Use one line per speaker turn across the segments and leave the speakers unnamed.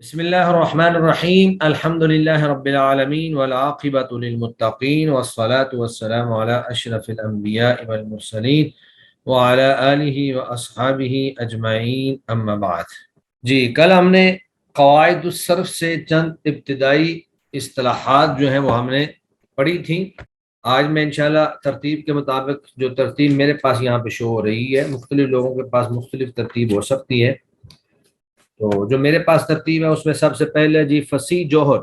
بسم اللہ الرحمن الرحیم الحمد للہ رب العالمین والعاقبۃ للمتقین والصلاة والسلام علی اشرف الانبیاء والمرسلین وعلی آلہ واصحابہ اجمعین اما بعد۔ جی کل ہم نے قواعد الصرف سے چند ابتدائی اصطلاحات جو ہیں وہ ہم نے پڑھی تھیں۔ آج میں انشاءاللہ ترتیب کے مطابق، جو ترتیب میرے پاس یہاں پہ شو ہو رہی ہے، مختلف لوگوں کے پاس مختلف ترتیب ہو سکتی ہے، تو جو میرے پاس ترتیب ہے اس میں سب سے پہلے جی فصیح جوہر۔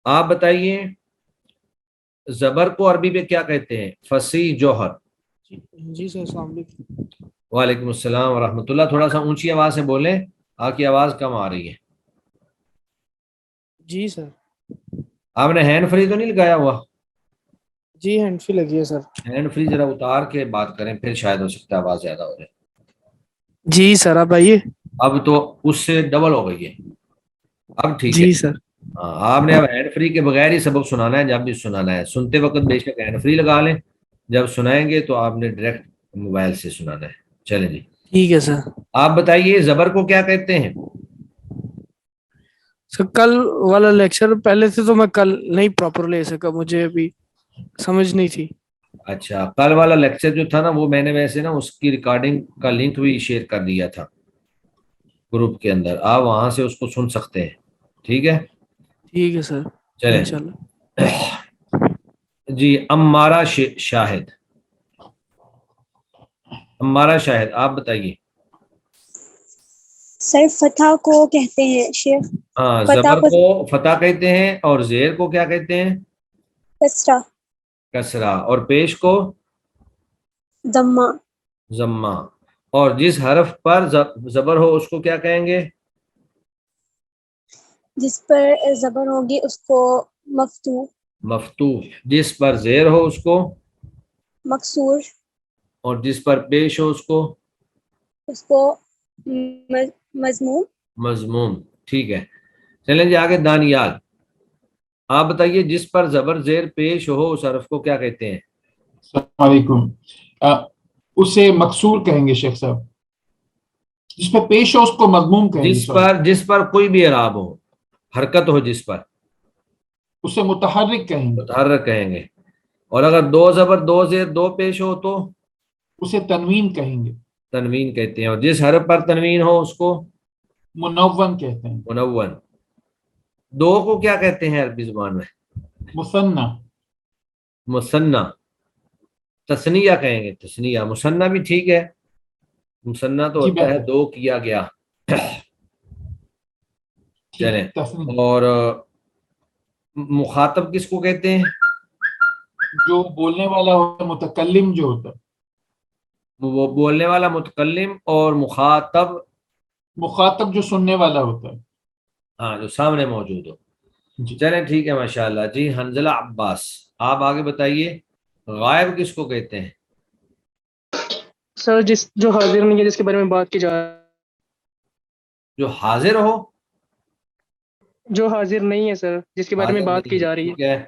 آپ بتائیے زبر کو عربی میں کیا کہتے ہیں؟ فصیح جوہر۔
جی سر السلام علیکم۔
وعلیکم السلام ورحمۃ اللہ۔ تھوڑا سا اونچی آواز سے بولیں، آپ کی آواز کم آ رہی ہے۔
جی سر۔
آپ نے ہینڈ فری تو نہیں لگایا ہوا؟
جی ہینڈ فری لگی ہے سر۔
ہینڈ فری ذرا اتار کے بات کریں، پھر شاید ہو سکتا ہے آواز زیادہ ہو جائے۔
جی سر اب آئیے۔
اب تو اس سے ڈبل ہو گئی ہے، اب ٹھیک ہے۔
جی سر۔
ہاں، آپ نے اب ہینڈ فری کے بغیر ہی سبق سنانا ہے، جب بھی سنانا ہے سنتے وقت بے شک ہینڈ فری لگا لیں، جب سنائیں گے تو آپ نے ڈائریکٹ موبائل سے سنانا ہے۔ چلیں جی،
ٹھیک ہے سر۔
آپ بتائیے زبر کو کیا کہتے ہیں؟
سر کل والا لیکچر پہلے سے تو میں کل نہیں پراپر لے سکا، مجھے ابھی سمجھ نہیں تھی۔
اچھا، کل والا لیکچر جو تھا نا، وہ میں نے ویسے نا اس کی ریکارڈنگ کا لنک بھی شیئر کر دیا تھا گروپ کے اندر، آپ وہاں سے اس کو سن سکتے ہیں، ٹھیک ہے؟
ٹھیک ہے سر
چلیں
انشاءاللہ۔
جی، امارہ شاہد، امارہ شاہد آپ بتائیے۔
سر فتح کو کہتے ہیں شیخ۔
ہاں،
فتح
زبر
کو
کو فتح کہتے ہیں، اور زیر کو کیا کہتے ہیں؟
کسرہ،
کسرہ، اور پیش کو
ضمہ،
ضمہ، اور جس حرف پر زبر ہو اس کو کیا کہیں گے؟
جس پر زبر ہوگی اس کو مفتوح،
مفتوح، جس پر زیر ہو اس کو،
مکسور،
اور جس پر پیش ہو اس کو
مضموم۔
مضموم، ٹھیک ہے۔ چلیں جی آگے، دانیال آپ بتائیے جس پر زبر زیر پیش ہو اس حرف کو کیا کہتے ہیں؟
السلام علیکم۔ اسے مکسور کہیں گے شیخ صاحب، جس پہ پیش ہو اس کو مضموم کہیں گے۔
جس پر کوئی بھی اعراب ہو، حرکت ہو جس پر،
اسے متحرک کہیں گے۔
متحرک کہیں گے، اور اگر دو زبر دو زیر دو پیش ہو تو
اسے تنوین کہیں گے۔
تنوین کہتے ہیں، اور جس حرف پر تنوین ہو اس کو
منون کہتے ہیں۔
منون۔ دو کو کیا کہتے ہیں عربی زبان میں؟
مثنیٰ۔
مثنیٰ، تثنیہ کہیں گے، تثنیہ۔ مثنیٰ بھی ٹھیک ہے، مثنیٰ تو
جی
ہوتا ہے
بہتر۔
دو کیا گیا۔ چلیں،
تثنیہ
اور مخاطب کس کو کہتے ہیں؟
جو بولنے والا ہوتا ہے، متکلم جو ہوتا ہے۔
وہ بولنے والا متکلم، اور مخاطب
مخاطب جو سننے والا ہوتا ہے۔
ہاں، جو سامنے موجود ہو۔
جی
چلیں ٹھیک ہے، ماشاءاللہ۔ جی حنظلہ عباس آپ آگے بتائیے، غائب کس کو کہتے ہیں؟
سر جو حاضر نہیں ہے، جس کے بارے میں بات کی جا رہی
جو حاضر ہو،
جو حاضر نہیں ہے سر، جس کے بارے میں
حاضر
بات
نہیں
کی
ہے،
جا رہی ہے۔
ٹھیک ہے۔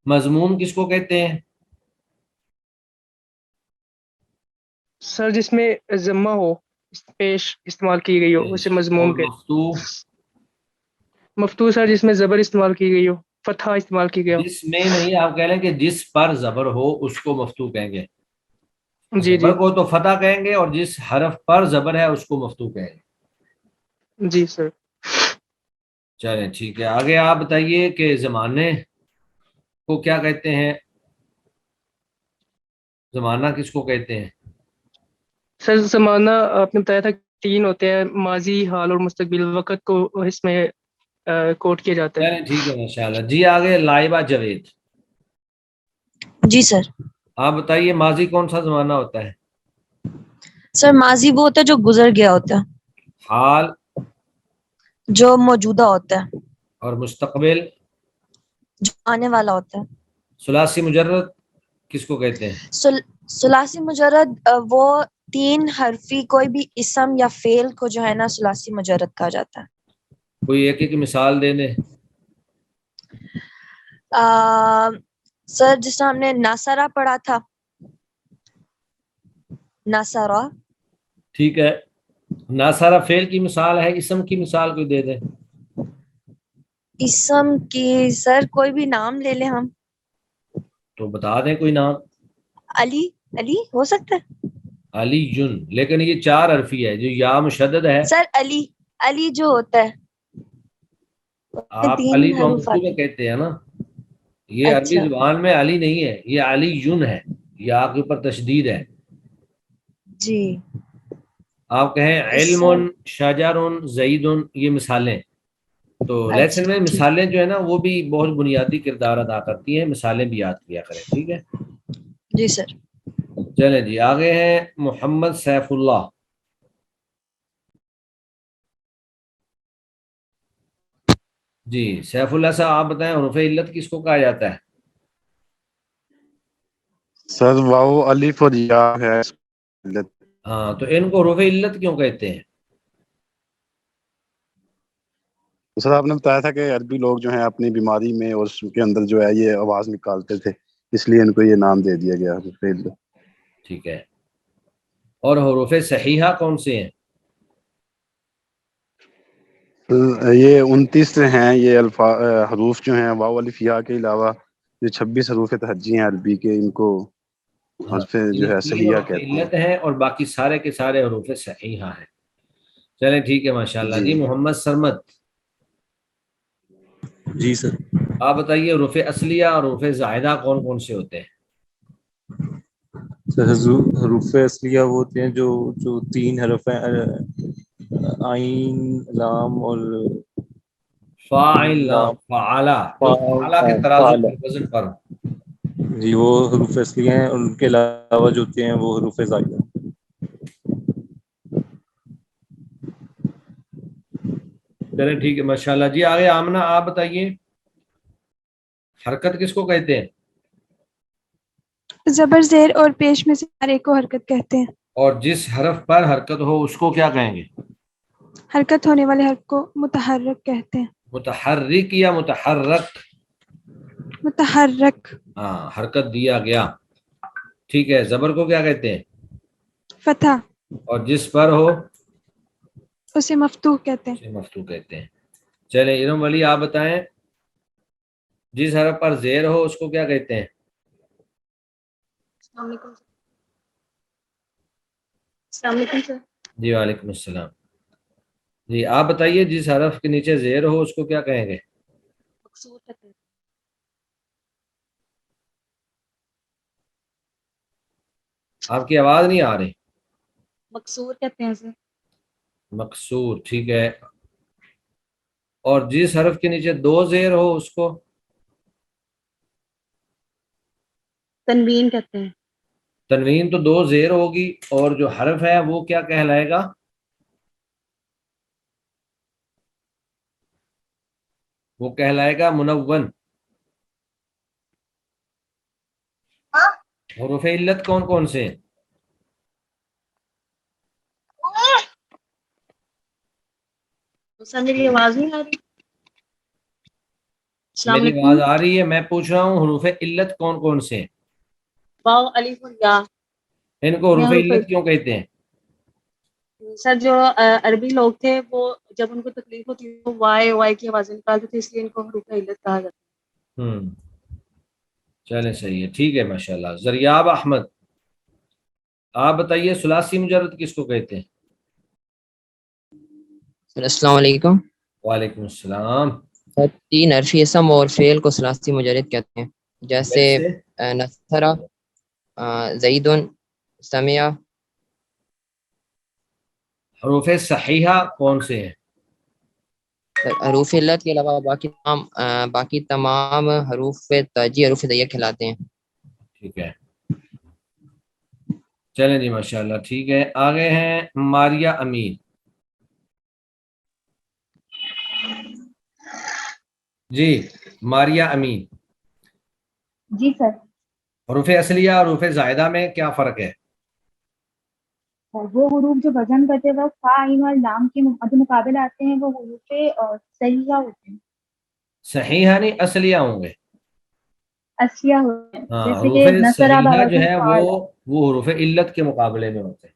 مضموم کس کو کہتے ہیں؟
سر جس میں ضمہ ہو، پیش استعمال کی گئی ہو اسے مضموم
اور
کے۔
مفتوح؟
مفتوح سر جس میں زبر استعمال کی گئی ہو، فتحہ استعمال کی گیا ہو۔
جس میں نہیں، آپ کہہ لیں کہ جس پر زبر ہو اس کو مفتوح کہیں گے۔
جی جی
زبر کو تو فتح کہیں گے، اور جس حرف پر زبر ہے اس کو مفتوح کہیں گے۔
جی سر۔
چلیں ٹھیک ہے، آگے آپ بتائیے کہ زمانے کو کیا کہتے ہیں؟ زمانہ کس کو کہتے ہیں؟
سر زمانہ آپ نے بتایا تھا تین ہوتے ہیں، ماضی، حال اور مستقبل۔ وقت کو اس میں کوٹ کیا جاتا ہے۔
چلیں ٹھیک ہے، ماشاءاللہ۔ جی آگے لائبہ جاوید
جی سر۔
آپ بتائیے ماضی کون سا زمانہ ہوتا ہے؟
سر ماضی وہ ہوتا ہے جو گزر گیا ہوتا ہے،
حال
جو موجودہ ہوتا ہے،
اور مستقبل؟
جو آنے والا ہوتا ہے۔
ثلاثی مجرد کس کو کہتے ہیں؟
ثلاثی مجرد وہ تین حرفی کوئی بھی اسم یا فعل کو جو ہے نا ثلاثی مجرد کہا جاتا ہے۔
کوئی ایک ایک مثال دے دیں۔
سر جس طرح ہم نے ناصرہ پڑھا تھا، ناصرہ،
ٹھیک ہے، ناصرہ فعل کی مثال ہے، اسم کی مثال کوئی دے دیں.
اسم کی سر کوئی بھی نام لے لیں ہم.
تو بتا دیں کوئی نام.
علی، علی ہو سکتا ہے
علی جن، لیکن یہ 4 حرفی ہے، جو یا مشدد ہے.
سر. علی، علی جو ہوتا ہے
آپ
3
علی تو ہم
حروف
اردو میں
آتے ہیں.
کہتے ہیں نا، یہ عربی
اچھا
زبان میں علی نہیں ہے، یہ علی جن ہے، یا کے اوپر تشدید ہے.
جی.
آپ کہیں علم،
سر
شجر، زید، یہ مثالیں. تو لیسن
اچھا
میں
ٹھیک.
مثالیں جو ہے نا وہ بھی بہت بنیادی کردار ادا کرتی ہیں، مثالیں بھی یاد کیا کریں، ٹھیک ہے.
جی سر.
چلیں جی آگے ہیں محمد سیف اللہ. جی سیف اللہ صاحب آپ بتائیں حروف علت کس کو کہا جاتا ہے؟
سر واو الف اور یا ہے.
ہاں تو ان کو حروف علت کیوں کہتے ہیں؟
سر آپ نے بتایا تھا کہ عربی لوگ جو ہیں اپنی بیماری میں اور اس کے اندر جو ہے یہ آواز نکالتے تھے، اس لیے ان کو یہ نام دے دیا گیا حروف علت.
ٹھیک ہے. اور حروف صحیحہ کون سے ہیں؟
یہ 29 ہیں یہ حروف جو ہیں واو الف یا کے علاوہ جو 26 حروف تہجی ہیں عربی کے، ان کو
ہاں
حرف جو
یہ
ہے
3
صحیحہ
حروف
کہتے ہیں.
علت ہیں اور باقی سارے کے سارے حروف صحیحہ ہیں. چلیں ٹھیک ہے ماشاءاللہ. جی محمد سرمد
جی سر.
آپ بتائیے حروف اصلیہ اور حروف زائدہ کون کون سے ہوتے ہیں؟
حروف اصلیہ وہ ہوتے ہیں جو 3 حرف ہیں، عین، لام اور
فاعل، لام،
لام.
فعلا، جو فعلا کے ترازو
فعل.
پر وزن پر ہو.
جی وہ حروف اصلیہ ہیں، اور ان کے علاوہ جو ہوتے ہیں وہ حروف زائدہ.
چلیں ٹھیک ہے ماشاءاللہ. جی آگے آمنہ آپ بتائیے حرکت کس کو کہتے ہیں؟
زبر زیر اور پیش میں سے ہر ایک کو حرکت کہتے ہیں.
اور جس حرف پر حرکت ہو اس کو کیا کہیں گے؟
حرکت ہونے والے حرف کو متحرک کہتے ہیں.
متحرک یا متحرک؟
متحرک.
ہاں حرکت دیا گیا. ٹھیک ہے. زبر کو کیا کہتے ہیں؟
فتح.
اور جس پر ہو
اسے مفتوح کہتے ہیں.
اسے مفتوح کہتے ہیں. چلیں ارم ولی آپ بتائیں جس حرف پر زیر ہو اس کو کیا کہتے ہیں؟
السلام علیکم. السلام علیکم سر.
جی وعلیکم السلام. جی آپ بتائیے جس حرف کے نیچے زیر ہو اس کو کیا کہیں گے؟
مقصور کہتے ہیں.
آپ کی آواز نہیں آ رہی.
مقصور کہتے ہیں سر.
مقصور. ٹھیک ہے. اور جس حرف کے نیچے 2 زیر ہو اس کو؟
تنوین کہتے ہیں.
تنوین تو 2 زیر ہوگی، اور جو حرف ہے وہ کیا کہلائے گا؟ وہ کہلائے گا منون. حروف علت کون کون سے ہیں؟
سر میری آواز نہیں آ رہی. السلام
میری
علیکم.
آواز آ رہی ہے. میں پوچھ رہا ہوں حروف علت کون کون سے ہیں؟
واو الف اور یا.
ان کو
میں
حروف
حروف
علت کیوں کہتے ہیں؟
سر جو عربی لوگ تھے وہ جب ان کو تکلیف ہوتی ہے وہ وائے وائے کی آوازیں نکالتے تھے، اس لیے ان کو حروف علت کہا جاتا
چلیں صحیح ہے. ٹھیک ہے ماشاءاللہ. زریاب احمد آپ بتائیے ثلاثی مجرد کس کو کہتے ہیں؟
سر السلام علیکم.
وعلیکم السلام.
سر 3 حرفی اسم اور فعل کو ثلاثی مجرد کہتے ہیں، جیسے
جیسے
نصرہ، زیدن، سمعہ.
حروف صحیحہ کون سے ہیں؟
حروف علت کے علاوہ باقی تمام حروف تہجی حروف ضیق کہلاتے ہیں.
ٹھیک ہے. چلیں جی ماشاءاللہ. ٹھیک ہے. آگے ہیں ماریہ امین. جی ماریہ امین.
جی سر.
حروف اصلیہ اور حروف زائدہ میں کیا فرق ہے؟
وہ حروف جو وزن کرتے وقت فا عین اور لام کے مقابل آتے ہیں وہ حروف صحیحہ ہوتے ہیں.
صحیحہ نہیں اصلیہ ہوں گے.
اصلیہ ہوتے ہیں،
ہاں
جیسے
حروف
کہ نصرہ
صحیحہ جو
بوزن
ہے
فعل.
وہ حروف علت کے مقابلے میں ہوتے ہیں.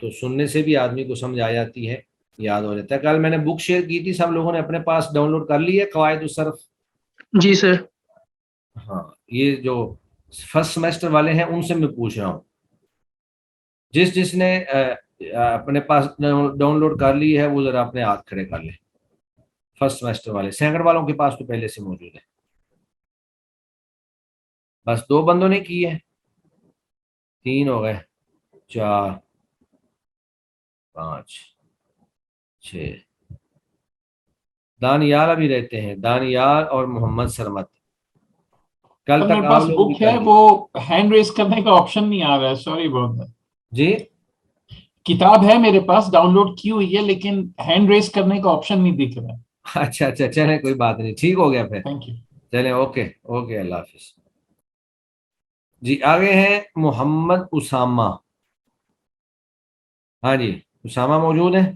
تو سننے سے بھی آدمی کو سمجھ آ جاتی ہے، یاد ہو جاتا ہے. کل میں نے بک شیئر کی تھی، سب لوگوں نے اپنے پاس ڈاؤن لوڈ کر لی ہے قواعد الصرف؟
جی سر.
ہاں، یہ جو فرسٹ سیمسٹر والے ہیں ان سے میں پوچھ رہا ہوں، جس نے اپنے پاس ڈاؤن لوڈ کر لی ہے وہ ذرا اپنے ہاتھ کھڑے کر لیں. فرسٹ سیمسٹر والے، سیکنڈ والوں کے پاس تو پہلے سے موجود ہے. بس 2 بندوں نے کی ہے، 3 ہو گئے، 4 5 6. دانیال ابھی رہتے ہیں، دانیال اور محمد سرمت. کل
میرے
تک
پاس
آپ لوگ
بک ہے، وہ ہینڈ ریز کرنے کا آپشن نہیں آ رہا ہے، سوری بہت.
جی
کتاب ہے میرے پاس ڈاؤن لوڈ کی ہوئی ہے، لیکن ہینڈ ریز کرنے کا آپشن نہیں دکھ رہا.
اچھا چلیں کوئی بات نہیں، ٹھیک ہو گیا پھر.
Thank you.
چلیں اوکے اللہ حافظ. جی آگے ہیں محمد اسامہ. ہاں جی اسامہ موجود ہے؟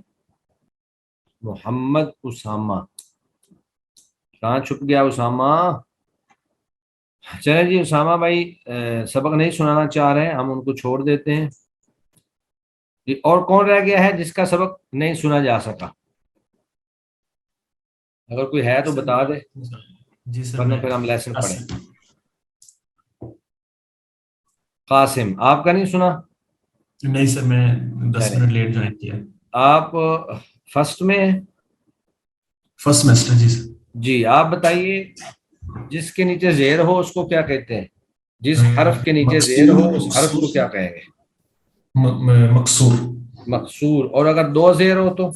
محمد اسامہ کہاں چھپ گیا اسامہ؟ چلیں جی اسامہ بھائی سبق نہیں سنانا چاہ رہے ہیں، ہم ان کو چھوڑ دیتے ہیں. جی اور کون رہ گیا ہے جس کا سبق نہیں سنا جا سکا؟ اگر کوئی ہے تو بتا دے.
جی سر،
ورنہ پھر ہم لیسن پڑھیں. قاسم آپ کا نہیں سنا؟
نہیں سر، میں 10 منٹ لیٹ جوائن کیا.
آپ فرسٹ میں ہیں؟
First semester. جی سر.
جی آپ بتائیے، جس کے نیچے زیر ہو اس کو کیا کہتے ہیں؟ جس حرف کے نیچے زیر ہو اس حرف کو کیا کہیں گے؟
مکسور.
مکسور. اور اگر 2 زیر ہو تو؟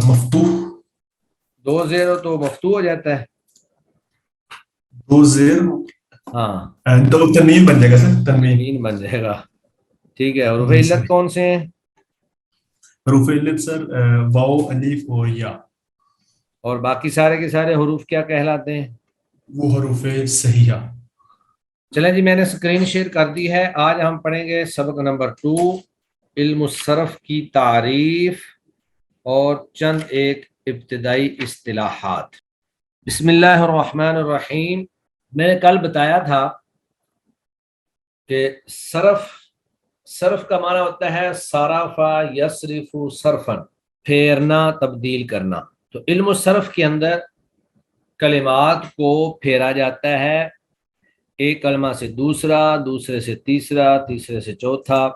مفتوح.
2 زیر ہو تو مفتوح ہو جاتا ہے.
2 زیر
ہاں
تو تنوین بن جائے گا سر.
تنوین بن جائے گا. ٹھیک ہے. حروف علت کون سے ہیں؟
حروف علت سر واو، الف اور یا.
اور باقی سارے کے سارے حروف کیا کہلاتے ہیں؟
وہ حروف صحیحہ.
چلیں جی میں نے اسکرین شیئر کر دی ہے. آج ہم پڑھیں گے سبق نمبر 2، علم الصرف کی تعریف اور چند ایک ابتدائی اصطلاحات. بسم اللہ الرحمن الرحیم. میں نے کل بتایا تھا کہ صرف کا معنی ہوتا ہے صرف یصرف صرفا، پھیرنا، تبدیل کرنا. تو علم الصرف کے اندر کلمات کو پھیرا جاتا ہے، ایک کلمہ سے دوسرا، دوسرے سے تیسرا، تیسرے سے چوتھا.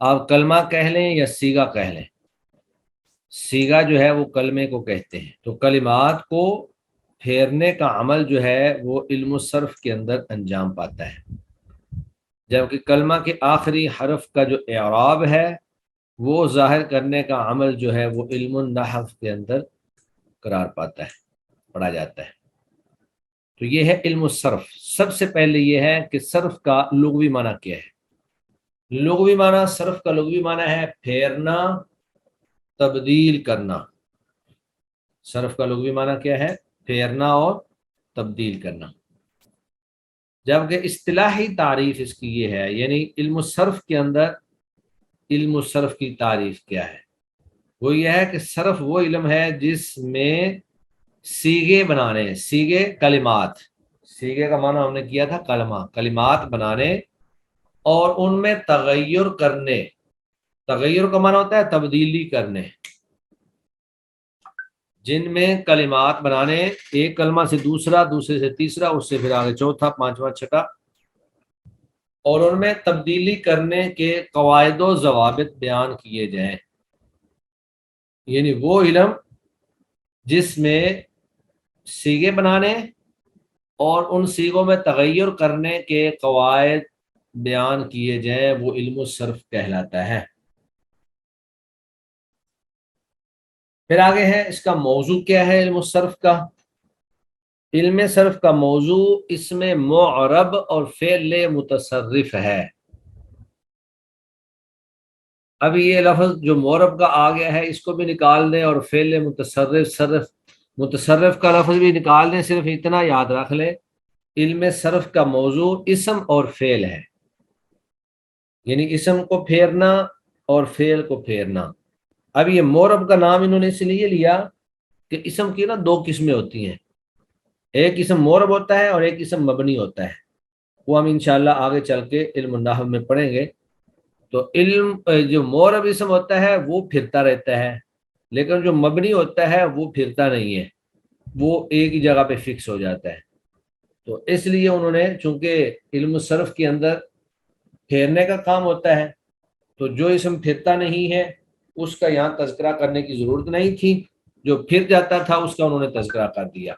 آپ کلمہ کہہ لیں یا سیگا کہہ لیں، سیگا جو ہے وہ کلمے کو کہتے ہیں. تو کلمات کو پھیرنے کا عمل جو ہے وہ علم الصرف کے اندر انجام پاتا ہے، جبکہ کلمہ کے آخری حرف کا جو اعراب ہے وہ ظاہر کرنے کا عمل جو ہے وہ علم النحو کے اندر قرار پاتا ہے، پڑھا جاتا ہے. تو یہ ہے علم الصرف. سب سے پہلے یہ ہے کہ صرف کا لغوی معنی کیا ہے. لغوی معنی، صرف کا لغوی معنی ہے پھیرنا، تبدیل کرنا. صرف کا لغوی معنی کیا ہے؟ پھیرنا اور تبدیل کرنا. جبکہ اصطلاحی تعریف اس کی یہ ہے، یعنی علم الصرف کے اندر علم الصرف کی تعریف کیا ہے؟ وہ یہ ہے کہ صرف وہ علم ہے جس میں سیگے بنانے، سیگے کلمات، سیگے کا معنی ہم نے کیا تھا کلمہ، کلمات بنانے اور ان میں تغیر کرنے. تغیر کا معنی ہوتا ہے تبدیلی کرنے. جن میں کلمات بنانے، ایک کلمہ سے دوسرا، دوسرے سے تیسرا، اس سے پھر آگے چوتھا، پانچواں، چھٹا، اور ان میں تبدیلی کرنے کے قواعد و ضوابط بیان کیے جائیں. یعنی وہ علم جس میں سیگے بنانے اور ان سیگوں میں تغیر کرنے کے قواعد بیان کیے جائیں وہ علم الصرف کہلاتا ہے. پھر آگے ہے اس کا موضوع کیا ہے علم الصرف کا. علم صرف کا موضوع اسم معرب اور فعل متصرف ہے. اب یہ لفظ جو معرب کا آ گیا ہے اس کو بھی نکال دیں اور فعل متصرف کا لفظ بھی نکال دیں. صرف اتنا یاد رکھ لیں، علم صرف کا موضوع اسم اور فعل ہے، یعنی اسم کو پھیرنا اور فعل کو پھیرنا. اب یہ معرب کا نام انہوں نے اس لیے لیا کہ اسم کی 2 قسمیں ہوتی ہیں، ایک اسم معرب ہوتا ہے اور ایک اسم مبنی ہوتا ہے. وہ ہم انشاءاللہ آگے چل کے علم النحو میں پڑھیں گے تو علم جو مورب اسم ہوتا ہے وہ پھرتا رہتا ہے، لیکن جو مبنی ہوتا ہے وہ پھرتا نہیں ہے، وہ ایک ہی جگہ پہ فکس ہو جاتا ہے۔ تو اس لیے انہوں نے، چونکہ علم صرف کے اندر پھیرنے کا کام ہوتا ہے، تو جو اسم پھرتا نہیں ہے اس کا یہاں تذکرہ کرنے کی ضرورت نہیں تھی، جو پھر جاتا تھا اس کا انہوں نے تذکرہ کر دیا۔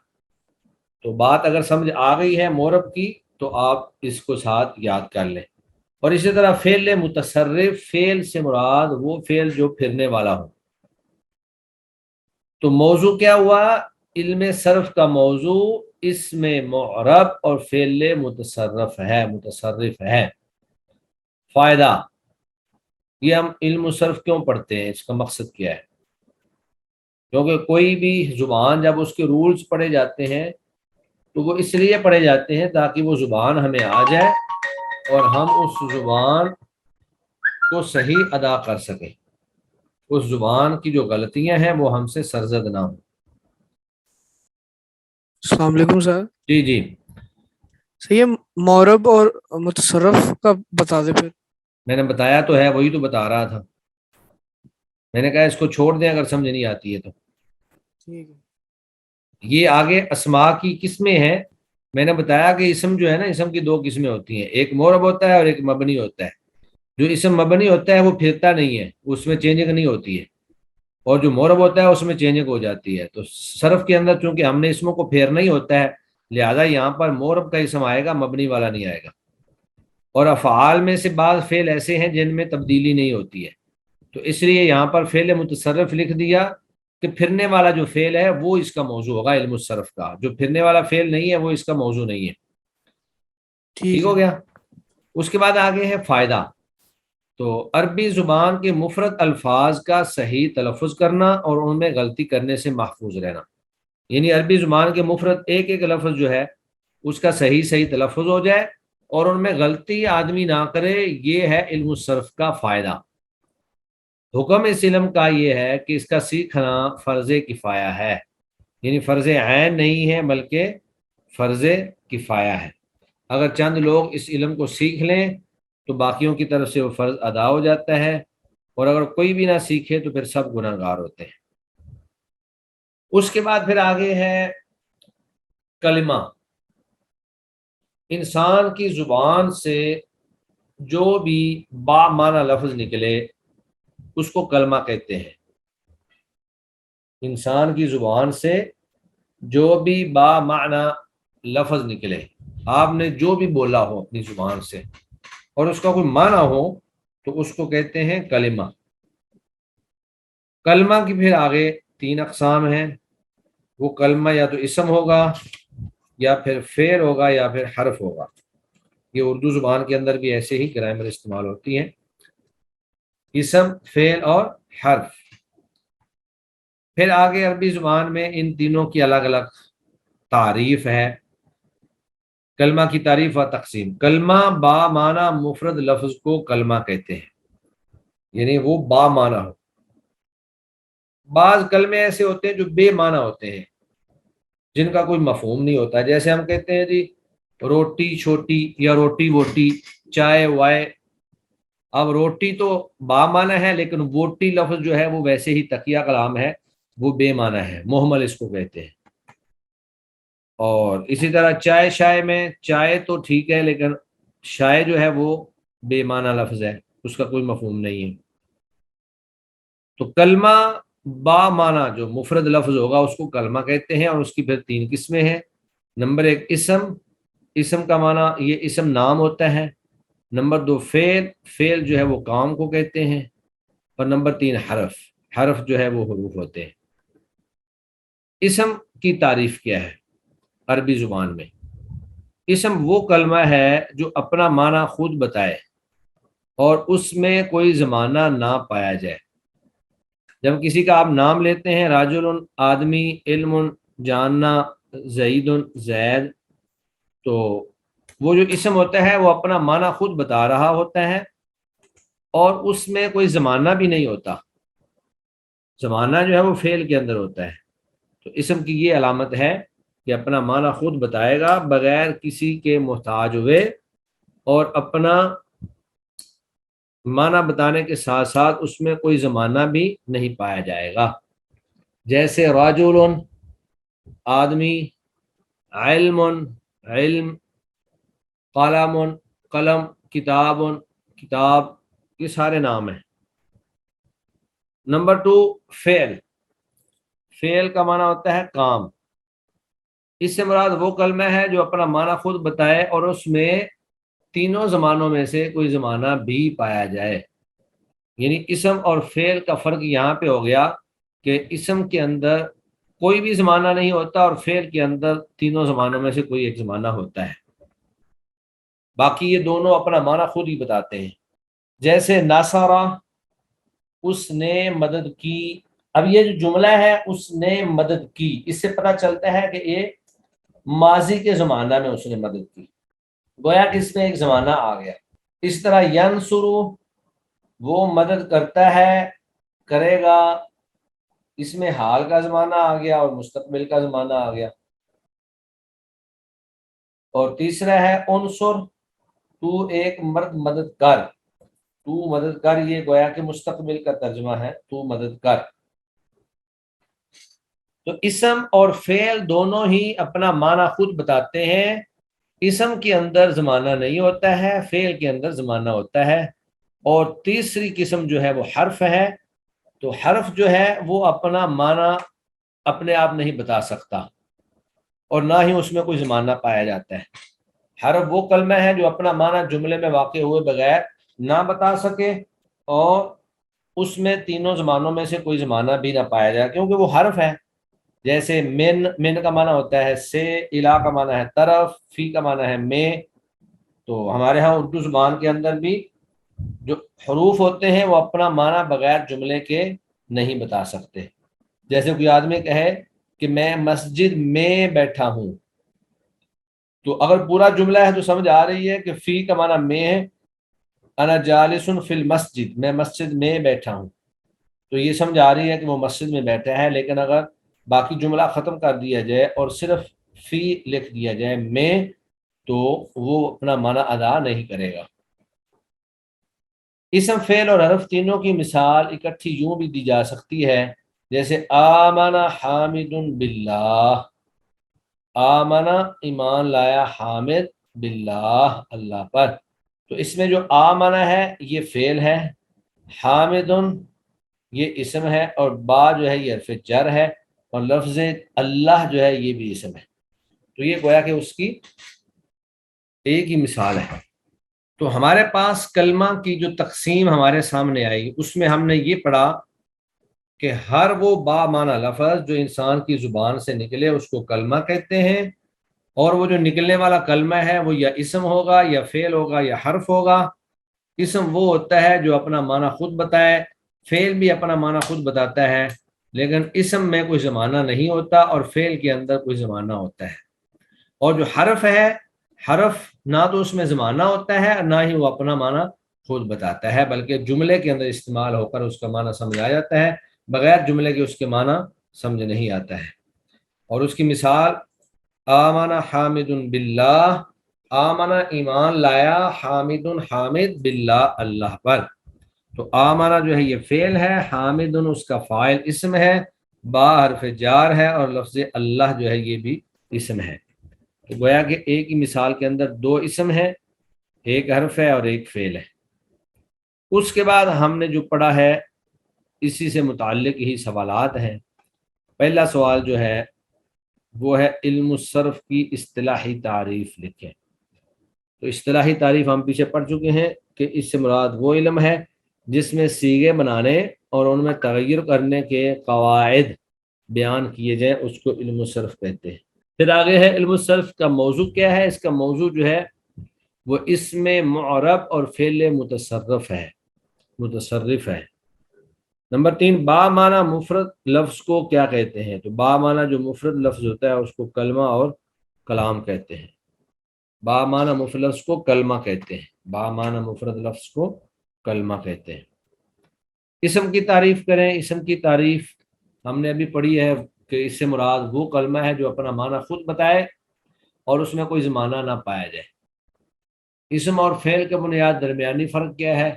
تو بات اگر سمجھ آ گئی ہے مورب کی تو آپ اس کو ساتھ یاد کر لیں۔ اور اسی طرح فعل متصرف، فعل سے مراد وہ فعل جو پھرنے والا ہو۔ تو موضوع کیا ہوا؟ علم صرف کا موضوع اسم معرب اور فعل متصرف ہے۔ فائدہ، یہ ہم علم صرف کیوں پڑھتے ہیں، اس کا مقصد کیا ہے؟ کیونکہ کوئی بھی زبان جب اس کے رولز پڑھے جاتے ہیں تو وہ اس لیے پڑھے جاتے ہیں تاکہ وہ زبان ہمیں آ جائے اور ہم اس زبان کو صحیح ادا کر سکیں، اس زبان کی جو غلطیاں ہیں وہ ہم سے سرزد نہ ہوں۔
السلام علیکم سر۔
جی جی
سر یہ مورب اور متصرف کا بتا دیں پھر۔
میں نے بتایا تو ہے، وہی تو بتا رہا تھا، میں نے کہا اس کو چھوڑ دیں اگر سمجھ نہیں آتی ہے تو۔
ٹھیک ہے۔
یہ آگے اسماء کی قسمیں ہیں۔ میں نے بتایا کہ اسم جو ہے نا، اسم کی دو قسمیں ہوتی ہیں، ایک مورب ہوتا ہے اور ایک مبنی ہوتا ہے۔ جو اسم مبنی ہوتا ہے وہ پھرتا نہیں ہے، اس میں چینجنگ نہیں ہوتی ہے، اور جو مورب ہوتا ہے اس میں چینجنگ ہو جاتی ہے۔ تو صرف کے اندر چونکہ ہم نے اسموں کو پھیرنا ہی ہوتا ہے، لہذا یہاں پر مورب کا اسم آئے گا، مبنی والا نہیں آئے گا۔ اور افعال میں سے بعض فعل ایسے ہیں جن میں تبدیلی نہیں ہوتی ہے، تو اس لیے یہاں پر فعل متصرف لکھ دیا کہ پھرنے والا جو فعل ہے وہ اس کا موضوع ہوگا علم الصرف کا، جو پھرنے والا فعل نہیں ہے وہ اس کا موضوع نہیں ہے۔ ٹھیک ہو گیا؟ اس کے بعد آگے ہے فائدہ۔ تو عربی زبان کے مفرد الفاظ کا صحیح تلفظ کرنا اور ان میں غلطی کرنے سے محفوظ رہنا، یعنی عربی زبان کے مفرد ایک ایک لفظ جو ہے اس کا صحیح تلفظ ہو جائے اور ان میں غلطی آدمی نہ کرے، یہ ہے علم الصرف کا فائدہ۔ حکم اس علم کا یہ ہے کہ اس کا سیکھنا فرض کفایہ ہے، یعنی فرض عین نہیں ہے بلکہ فرض کفایہ ہے۔ اگر چند لوگ اس علم کو سیکھ لیں تو باقیوں کی طرف سے وہ فرض ادا ہو جاتا ہے، اور اگر کوئی بھی نہ سیکھے تو پھر سب گناہ گار ہوتے ہیں۔ اس کے بعد پھر آگے ہے کلمہ۔ انسان کی زبان سے جو بھی با معنی لفظ نکلے اس کو کلمہ کہتے ہیں۔ انسان کی زبان سے جو بھی با معنی لفظ نکلے، آپ نے جو بھی بولا ہو اپنی زبان سے اور اس کا کوئی معنی ہو تو اس کو کہتے ہیں کلمہ۔ کلمہ کی پھر آگے 3 اقسام ہیں، وہ کلمہ یا تو اسم ہوگا یا پھر فعل ہوگا یا پھر حرف ہوگا۔ یہ اردو زبان کے اندر بھی ایسے ہی گرامر استعمال ہوتی ہیں، اسم، فعل اور حرف۔ پھر آگے عربی زبان میں ان تینوں کی الگ الگ تعریف ہے۔ کلمہ کی تعریف و تقسیم۔ کلمہ با معنی مفرد لفظ کو کلمہ کہتے ہیں، یعنی وہ با معنی ہو۔ بعض کلمے ایسے ہوتے ہیں جو بے معنی ہوتے ہیں، جن کا کوئی مفہوم نہیں ہوتا، جیسے ہم کہتے ہیں جی روٹی چھوٹی یا روٹی ووٹی، چائے وائے۔ اب روٹی تو با معنی ہے، لیکن ووٹی لفظ جو ہے وہ ویسے ہی تکیہ کلام ہے، وہ بے معنی ہے، مہمل اس کو کہتے ہیں۔ اور اسی طرح چائے شائے میں، چائے تو ٹھیک ہے لیکن شائے جو ہے وہ بے معنی لفظ ہے، اس کا کوئی مفہوم نہیں ہے۔ تو کلمہ با معنی جو مفرد لفظ ہوگا اس کو کلمہ کہتے ہیں، اور اس کی پھر 3 قسمیں ہیں۔ نمبر 1 اسم، اسم کا معنی یہ اسم نام ہوتا ہے۔ نمبر 2 فعل، فعل جو ہے وہ کام کو کہتے ہیں۔ اور نمبر 3 حرف، حرف جو ہے وہ حروف ہوتے ہیں۔ اسم کی تعریف کیا ہے عربی زبان میں؟ اسم وہ کلمہ ہے جو اپنا معنی خود بتائے اور اس میں کوئی زمانہ نہ پایا جائے۔ جب کسی کا آپ نام لیتے ہیں، راجل آدمی، علم جاننا، زید زید، تو وہ جو اسم ہوتا ہے وہ اپنا معنی خود بتا رہا ہوتا ہے اور اس میں کوئی زمانہ بھی نہیں ہوتا، زمانہ جو ہے وہ فعل کے اندر ہوتا ہے۔ تو اسم کی یہ علامت ہے کہ اپنا معنی خود بتائے گا بغیر کسی کے محتاج ہوئے، اور اپنا معنی بتانے کے ساتھ ساتھ اس میں کوئی زمانہ بھی نہیں پایا جائے گا، جیسے رجل آدمی، علم علم، قلم قلم، کتاب کتاب، یہ سارے نام ہیں۔ نمبر 2 فعل، فعل کا معنی ہوتا ہے کام۔ اس سے مراد وہ کلمہ ہے جو اپنا معنی خود بتائے اور اس میں تینوں زمانوں میں سے کوئی زمانہ بھی پایا جائے۔ یعنی اسم اور فعل کا فرق یہاں پہ ہو گیا کہ اسم کے اندر کوئی بھی زمانہ نہیں ہوتا اور فعل کے اندر تینوں زمانوں میں سے کوئی ایک زمانہ ہوتا ہے، باقی یہ دونوں اپنا معنی خود ہی بتاتے ہیں۔ جیسے ناصرہ، اس نے مدد کی۔ اب یہ جو جملہ ہے اس نے مدد کی، اس سے پتہ چلتا ہے کہ یہ ماضی کے زمانہ میں اس نے مدد کی، گویا کہ اس میں ایک زمانہ آ گیا۔ اس طرح ینصرو، وہ مدد کرتا ہے، کرے گا، اس میں حال کا زمانہ آ گیا اور مستقبل کا زمانہ آ گیا۔ اور تیسرا ہے انصر، تو ایک مرد مدد کر، تو مدد کر، یہ گویا کہ مستقبل کا ترجمہ ہے، تو مدد کر۔ تو اسم اور فعل دونوں ہی اپنا معنی خود بتاتے ہیں۔ اسم کے اندر زمانہ نہیں ہوتا ہے، فعل کے اندر زمانہ ہوتا ہے۔ اور تیسری قسم جو ہے وہ حرف ہے، تو حرف جو ہے وہ اپنا معنی اپنے آپ نہیں بتا سکتا اور نہ ہی اس میں کوئی زمانہ پایا جاتا ہے۔ حرف وہ کلمہ ہے جو اپنا معنی جملے میں واقع ہوئے بغیر نہ بتا سکے اور اس میں تینوں زمانوں میں سے کوئی زمانہ بھی نہ پایا جائے، کیونکہ وہ حرف ہے۔ جیسے من کا معنی ہوتا ہے سے، الا کا معنی ہے طرف، فی کا معنی ہے میں۔ تو ہمارے ہاں اردو زبان کے اندر بھی جو حروف ہوتے ہیں وہ اپنا معنی بغیر جملے کے نہیں بتا سکتے۔ جیسے کوئی آدمی کہے کہ میں مسجد میں بیٹھا ہوں، تو اگر پورا جملہ ہے تو سمجھ آ رہی ہے کہ فی کا معنی میں ہے، انا جالس فی المسجد، میں مسجد میں بیٹھا ہوں، تو یہ سمجھ آ رہی ہے کہ وہ مسجد میں بیٹھا ہے۔ لیکن اگر باقی جملہ ختم کر دیا جائے اور صرف فی لکھ دیا جائے میں، تو وہ اپنا معنی ادا نہیں کرے گا۔ اسم، فعل اور حرف تینوں کی مثال اکٹھی یوں بھی دی جا سکتی ہے، جیسے آمن حامد باللہ، آمن ایمان لایا، حامد باللہ اللہ پر۔ تو اس میں جو آمن ہے یہ فعل ہے، حامد یہ اسم ہے، اور با جو ہے یہ حرف جر ہے، اور لفظ اللہ جو ہے یہ بھی اسم ہے۔ تو یہ گویا کہ اس کی ایک ہی مثال ہے۔ تو ہمارے پاس کلمہ کی جو تقسیم ہمارے سامنے آئی، اس میں ہم نے یہ پڑھا کہ ہر وہ با معنی لفظ جو انسان کی زبان سے نکلے اس کو کلمہ کہتے ہیں، اور وہ جو نکلنے والا کلمہ ہے وہ یا اسم ہوگا یا فعل ہوگا یا حرف ہوگا۔ اسم وہ ہوتا ہے جو اپنا معنی خود بتائے، فعل بھی اپنا معنی خود بتاتا ہے، لیکن اسم میں کوئی زمانہ نہیں ہوتا اور فعل کے اندر کوئی زمانہ ہوتا ہے۔ اور جو حرف ہے، حرف نہ تو اس میں زمانہ ہوتا ہے نہ ہی وہ اپنا معنی خود بتاتا ہے، بلکہ جملے کے اندر استعمال ہو کر اس کا معنی سمجھ آ جاتا ہے، بغیر جملے کے اس کے معنی سمجھ نہیں آتا ہے۔ اور اس کی مثال آمن حامد باللہ، آمن ایمان لایا، حامد حامد باللہ اللہ پر۔ تو آمنہ جو ہے یہ فعل ہے، حامد اس کا فاعل اسم ہے، با حرف جار ہے، اور لفظ اللہ جو ہے یہ بھی اسم ہے۔ تو گویا کہ ایک ہی مثال کے اندر دو اسم ہے، ایک حرف ہے اور ایک فعل ہے۔ اس کے بعد ہم نے جو پڑھا ہے اسی سے متعلق ہی سوالات ہیں۔ پہلا سوال جو ہے وہ ہے علم الصرف کی اصطلاحی تعریف لکھیں۔ تو اصطلاحی تعریف ہم پیچھے پڑھ چکے ہیں کہ اس سے مراد وہ علم ہے جس میں صیغے بنانے اور ان میں تغیر کرنے کے قواعد بیان کیے جائیں، اس کو علم الصرف کہتے ہیں۔ پھر آگے ہے علم الصرف کا موضوع کیا ہے۔ اس کا موضوع جو ہے وہ اسم معرب اور فعل متصرف ہے۔ نمبر 3، با معنی مفرد لفظ کو کیا کہتے ہیں؟ تو با معنی جو مفرد لفظ ہوتا ہے اس کو کلمہ اور کلام کہتے ہیں۔ با معنی مفرد لفظ کو کلمہ کہتے ہیں، با معنی مفرد لفظ کو کلمہ کہتے ہیں۔ اسم کی تعریف کریں۔ اسم کی تعریف ہم نے ابھی پڑھی ہے کہ اس سے مراد وہ کلمہ ہے جو اپنا معنی خود بتائے اور اس میں کوئی زمانہ نہ پایا جائے۔ اسم اور فعل کا بنیاد درمیانی فرق کیا ہے؟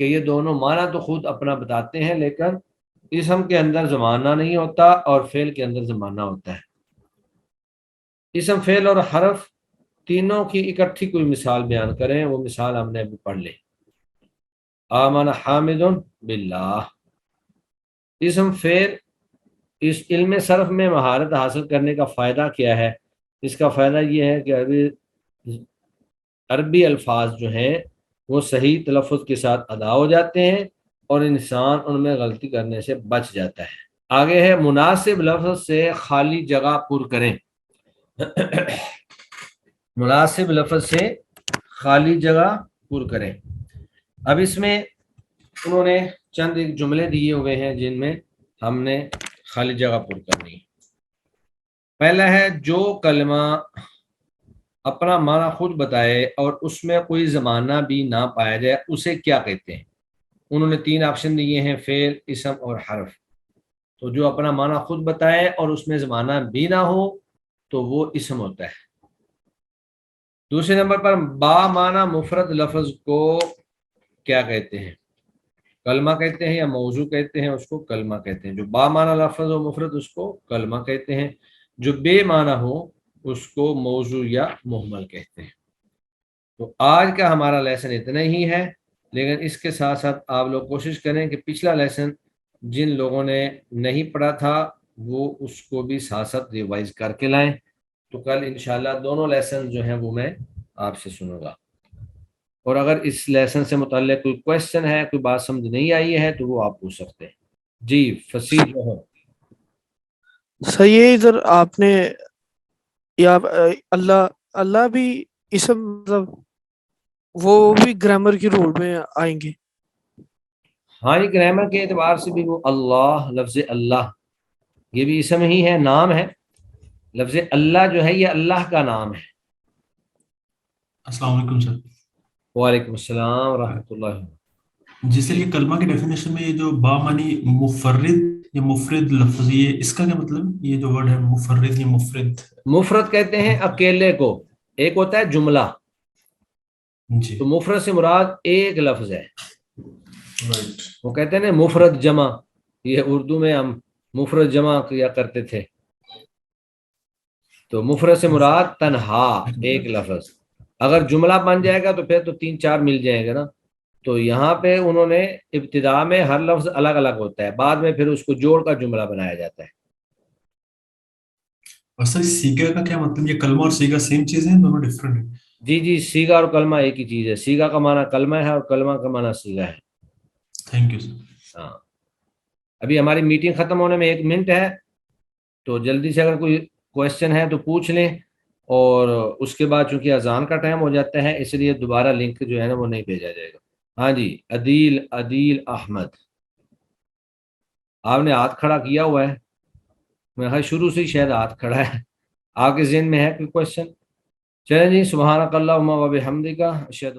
کہ یہ دونوں معنی تو خود اپنا بتاتے ہیں، لیکن اسم کے اندر زمانہ نہیں ہوتا اور فعل کے اندر زمانہ ہوتا ہے۔ اسم، فعل اور حرف تینوں کی اکٹھی کوئی مثال بیان کریں، وہ مثال ہم نے ابھی پڑھ لی۔ آمن حامد باللہ، اسم فعل۔ اس علم صرف میں مہارت حاصل کرنے کا فائدہ کیا ہے؟ اس کا فائدہ یہ ہے کہ عربی الفاظ جو ہیں وہ صحیح تلفظ کے ساتھ ادا ہو جاتے ہیں اور انسان ان میں غلطی کرنے سے بچ جاتا ہے۔ آگے ہے مناسب لفظ سے خالی جگہ پر کریں۔ مناسب لفظ سے خالی جگہ پر کریں۔ اب اس میں انہوں نے چند ایک جملے دیے ہوئے ہیں جن میں ہم نے خالی جگہ پر کرنی ہے۔ پہلا ہے جو کلمہ اپنا معنی خود بتائے اور اس میں کوئی زمانہ بھی نہ پایا جائے اسے کیا کہتے ہیں؟ انہوں نے 3 آپشن دیے ہیں، فعل، اسم اور حرف۔ تو جو اپنا معنی خود بتائے اور اس میں زمانہ بھی نہ ہو تو وہ اسم ہوتا ہے۔ دوسرے نمبر پر با معنی مفرد لفظ کو کیا کہتے ہیں؟ کلمہ کہتے ہیں یا موضوع کہتے ہیں؟ اس کو کلمہ کہتے ہیں۔ جو با معنی لفظ و مفرد اس کو کلمہ کہتے ہیں، جو بے معنی ہو اس کو موضوع یا مہمل کہتے ہیں۔ تو آج کا ہمارا لیسن اتنا ہی ہے، لیکن اس کے ساتھ ساتھ آپ لوگ کوشش کریں کہ پچھلا لیسن جن لوگوں نے نہیں پڑھا تھا وہ اس کو بھی ساتھ ساتھ ریوائز کر کے لائیں، تو کل انشاءاللہ دونوں لیسن جو ہیں وہ میں آپ سے سنوں گا۔ اور اگر اس لیسن سے متعلق کوئی کویسچن ہے، کوئی بات سمجھ نہیں آئی ہے تو وہ آپ پوچھ سکتے ہیں۔ جی فصیح جو ہے
سر، یہ ادھر آپ نے یا اللہ بھی اسم، مطلب وہ بھی گرامر کی رول میں آئیں گے؟
ہاں جی، گرامر کے اعتبار سے بھی وہ اللہ، لفظ اللہ یہ بھی اسم ہی ہے، نام ہے۔ لفظ اللہ جو ہے یہ اللہ کا نام ہے۔
السلام علیکم سر۔
وعلیکم السلام ورحمۃ اللہ۔
جس سے یہ کلمہ کی ڈیفینیشن میں یہ جو با معنی مفرد یا مفرد لفظ، یہ اس کا کیا مطلب؟ یہ جو ورڈ ہے مفرد یا مفرد،
مفرد کہتے ہیں اکیلے کو، ایک ہوتا ہے جملہ
جی،
تو مفرد سے مراد ایک لفظ ہے۔
رائٹ،
وہ کہتے ہیں نا مفرد جمع، یہ اردو میں ہم مفرد جمع کیا کرتے تھے۔ تو مفرد سے مراد تنہا ایک لفظ۔ اگر جملہ بن جائے گا تو پھر تو 3-4 مل جائیں گے نا۔ تو یہاں پہ انہوں نے ابتدا میں ہر لفظ الگ الگ ہوتا ہے، بعد میں پھر اس کو جوڑ کر جملہ بنایا جاتا ہے۔
اور سر سیگا کا کیا مطلب؟ یہ کلمہ اور سیگا سیم چیز ہیں، دونوں ڈفرینٹ ہیں؟
جی جی، سیگا اور کلمہ ایک ہی چیز ہے۔ سیگا کا معنی کلمہ ہے اور کلمہ کا معنی سیگا ہے۔
Thank you sir.
ہاں، ابھی ہماری میٹنگ ختم ہونے میں 1 منٹ ہے، تو جلدی سے اگر کوئی کویسچن ہے تو پوچھ لیں، اور اس کے بعد چونکہ اذان کا ٹائم ہو جاتا ہے اس لیے دوبارہ لنک جو ہے نا وہ نہیں بھیجا جائے گا۔ ہاں جی، عدیل احمد، آپ نے ہاتھ کھڑا کیا ہوا ہے، میں شروع سے ہی شاید ہاتھ کھڑا ہے۔ آپ کے ذہن میں ہے کوئی کویسچن؟ چلیں جی، سبحانک اللہم و بحمدک، اشہد